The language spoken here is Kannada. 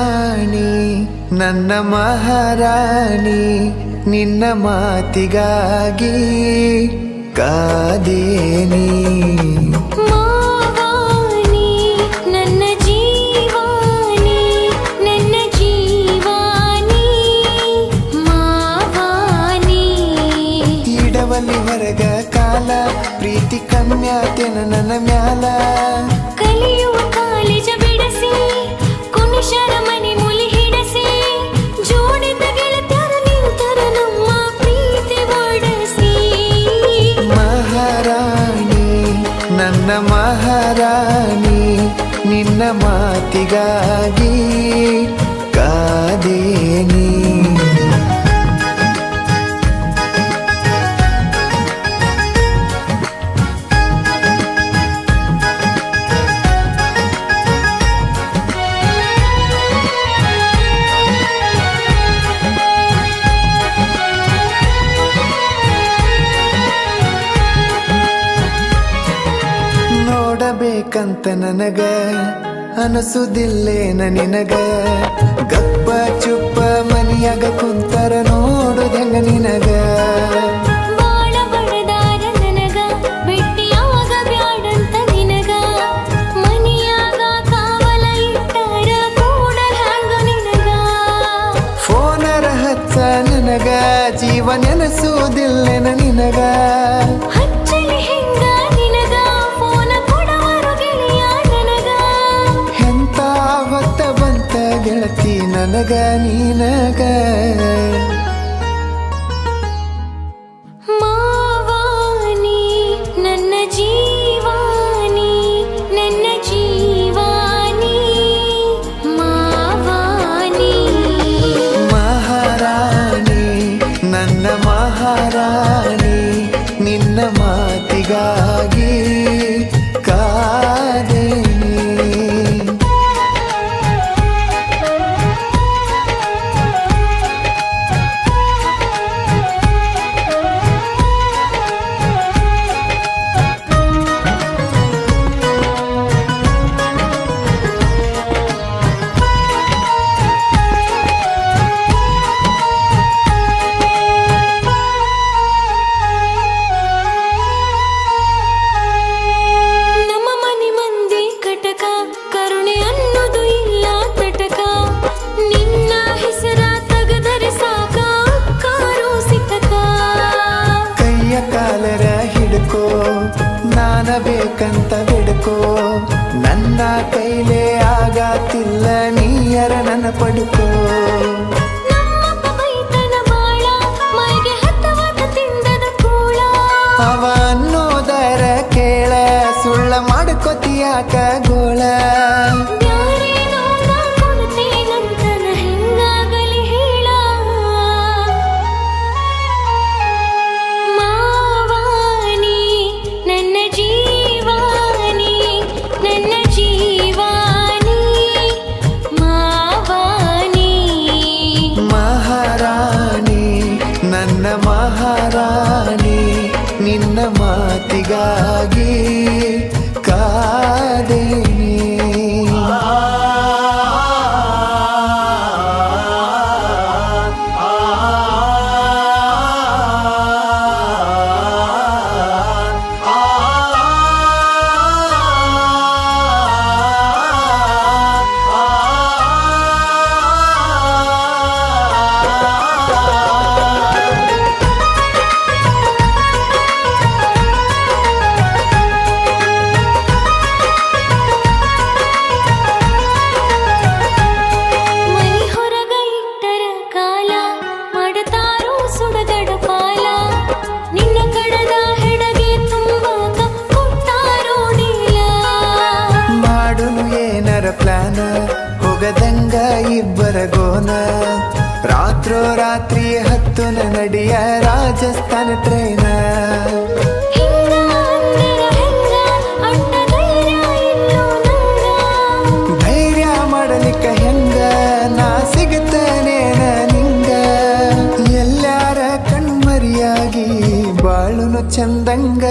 ರಾಣಿ ನನ್ನ ಮಹಾರಾಣಿ ನಿನ್ನ ಮಾತಿಗಾಗಿ ಕಾದೇನಿ ಮಾವಾನಿ ನನ್ನ ಜೀವಾನಿ ನನ್ನ ಜೀವಾನಿ ಮಾವಾನಿ ಇಡವಲ್ಲಿ ಹೊರಗ ಕಾಲ ಪ್ರೀತಿ ಕಮ್ಯಾತೆನ ನನ್ನ ಮ್ಯಾಲ ಕಲಿಯುವ ಕಾಲೇಜ ಬಿಡಸಿ ಕುಣಿಶರ ಮನೆ ಮುಲಿ ಹಿಡಸಿ ಜೋಡಿದ ಗೆಳತ್ಯರ ನಿಂತರ ನಮ್ಮ ಪ್ರೀತಿ ಒಡಸಿ ಮಹಾರಾಣಿ ನನ್ನ ಮಹಾರಾಣಿ ನಿನ್ನ ಮಾತಿಗಾಗಿ ಕಾದೇನಿ ನೋಡಬೇಕಂತ ನನಗ ಅನಸುದಿಲ್ಲೇನ ನಿನಗ ಗಪ್ಪ ಚುಪ್ಪ ಮನಿಯಾಗ ಕುಂತರ ನೋಡುದಂಗ ನಿನಗ ಬಾಳ ಬಡದಾರ ನನಗ ಭೇಟಿಯಾಗ ಬ್ಯಾಡಂತ ನಿನಗ ಮನಿಯಾಗ ಕಾವಲ ಇಟ್ಟಾರ ಕೂಡಲ ಹಂಗ ನಿನಗ ಫೋನರ ಹಚ್ಚ ನನಗ ಜೀವ ನೆನಸುವುದಿಲ್ಲೇನ ನಿನಗ ಹಚ್ಚಲಿ ಹೆಂಗ ನಿನಗ ಫೋನ ಕೊಡವರು ಗೆಳೆಯ ನನಗ ಎಂತ ಹೊತ್ತ ಬಂತ ಗೆಳತಿ ನನಗ ನೀನಗ ಮಾವಾನಿ ನನ್ನ ಜೀವಾನಿ ನನ್ನ ಜೀವಾನಿ ಮಾವಾನಿ ಮಹಾರಾಣಿ ನನ್ನ ಮಹಾರಾಣಿ ನಿನ್ನ ಮಾತಿಗಾಗಿ ಕಾದೇನಿ ನಮ್ಮ ಮನೆ ಮಂದಿ ಕಟಕ ಕರುಣೆ ಅನ್ನೋದು ಇಲ್ಲ ತಟಕ ನಿನ್ನ ಹೆಸರ ತಗದರೆ ಸಾಕ ಕಾರು ಸಿತಕ ಕೈಯ ಕಾಲರ ಹಿಡ್ಕೋ ನಾನ ಬೇಕಂತ ಬಿಡ್ಕೋ ನನ್ನ ಕೈಲೇ ಆಗತ್ತಿಲ್ಲ ನೀಯರ ನನ್ನ ಪಡ್ಕೋ ನಮ್ಮಪ್ಪ ಬೈತನ ಬಾಳ ಮೈಗೆ ಹತ್ತವಾದ ತಿಂದದ ಕೂಳ ಅವ ಅನ್ನೋದರ ಕೇಳ ಸುಳ್ಳ ಮಾಡ್ಕೊತಿಯಾಕ ಗೋಳ ಬ್ಯಾರೇನೋ ನಾ ಕೊಡ್ತೇನಂತನ ಹೆಂಗಾಗಲಿ ಹೇಳ ಮಾವಾನಿ ನನ್ನ ಜೀವಾನಿ ನನ್ನ ಜೀವಾನಿ ಮಾವಾನಿ ಮಹಾರಾಣಿ ನನ್ನ ಮಹಾರಾಣಿ ನಿನ್ನ ಮಾತಿಗಾಗಿ ಕಾದೇನಿ ಮನಿ ಹೊರಗ ಇಟ್ಟರ ಕಾಲ ಮಾಡತಾರೋ ಸುಡಗಡ ಪಾಲ ನಿನ್ನ ಕಡದ ಹೆಡಗೆ ತುಂಬಾಕ ಕೊಟ್ಟಾರೋ ಡೀಲ ಮಾಡುನು ಏನರ ಪ್ಲಾನ ಹೋಗದಂಗ ಇಬ್ಬರ ಗೋನ ರಾತ್ರೋ ರಾತ್ರಿ ಹತ್ತುನ ನಡಿಯ ರಾಜಸ್ಥಾನ ಟ್ರೈನ ಹಿಂಗ ಅಂದರ ಹೆಂಗ ಅಡ್ಡ ಧೈರ್ಯ ಇಲ್ಲೋ ನಂಗ ಧೈರ್ಯ ಮಾಡಲಿಕ್ಕ ಹೆಂಗ ನಾ ಸಿಗುತ್ತನೇನ ನಿಂಗ ಎಲ್ಲಾರ ಕಣ್ಮರಿಯಾಗಿ ಬಾಳುನು ಚಂದಂಗ